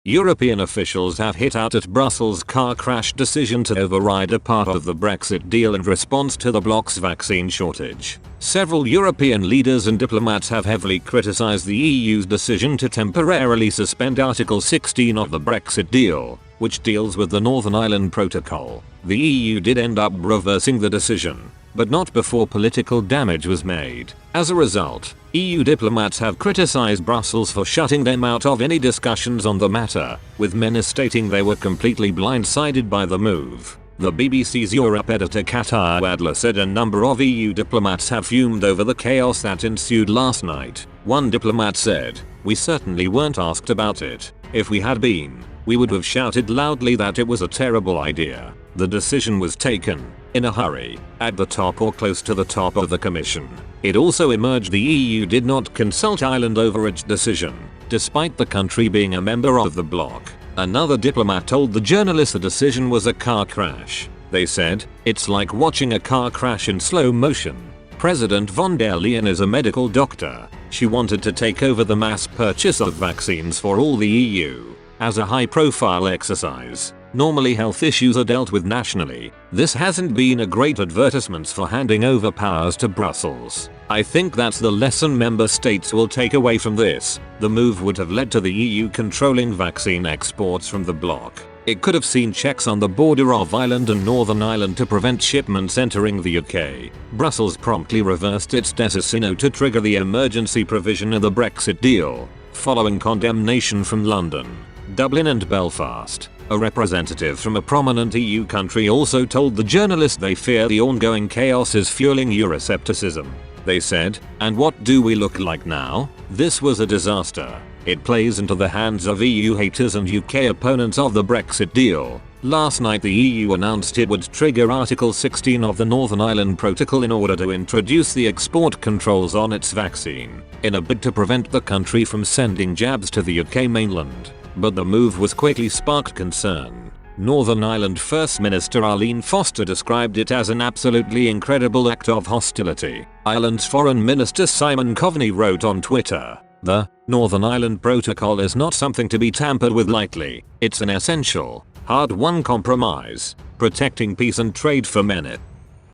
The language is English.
European officials have hit out at Brussels' car crash decision to override a part of the Brexit deal in response to the bloc's vaccine shortage. Several European leaders and diplomats have heavily criticized the EU's decision to temporarily suspend Article 16 of the Brexit deal, which deals with the Northern Ireland Protocol. The EU did end up reversing the decision, but not before political damage was made. As a result, EU diplomats have criticized Brussels for shutting them out of any discussions on the matter, with many stating they were completely blindsided by the move. The BBC's Europe editor Katya Adler said a number of EU diplomats have fumed over the chaos that ensued last night. One diplomat said, "We certainly weren't asked about it. If we had been, we would have shouted loudly that it was a terrible idea. The decision was taken, in a hurry, at the top or close to the top of the Commission." It also emerged the EU did not consult Ireland over its decision, despite the country being a member of the bloc. Another diplomat told the journalist the decision was a car crash. They said, "It's like watching a car crash in slow motion." President von der Leyen is a medical doctor. She wanted to take over the mass purchase of vaccines for all the EU. As a high-profile exercise, normally health issues are dealt with nationally. This hasn't been a great advertisement for handing over powers to Brussels. I think that's the lesson member states will take away from this. The move would have led to the EU controlling vaccine exports from the bloc. It could have seen checks on the border of Ireland and Northern Ireland to prevent shipments entering the UK. Brussels promptly reversed its decision to trigger the emergency provision in the Brexit deal, following condemnation from London, Dublin and Belfast. A representative from a prominent EU country also told the journalist they fear the ongoing chaos is fueling Euroscepticism. They said, "And what do we look like now? This was a disaster. It plays into the hands of EU haters and UK opponents of the Brexit deal." Last night the EU announced it would trigger Article 16 of the Northern Ireland Protocol in order to introduce the export controls on its vaccine, in a bid to prevent the country from sending jabs to the UK mainland. But the move was quickly sparked concern. Northern Ireland First Minister Arlene Foster described it as an absolutely incredible act of hostility. Ireland's Foreign Minister Simon Coveney wrote on Twitter, "The Northern Ireland Protocol is not something to be tampered with lightly. It's an essential, hard-won compromise, protecting peace and trade for many."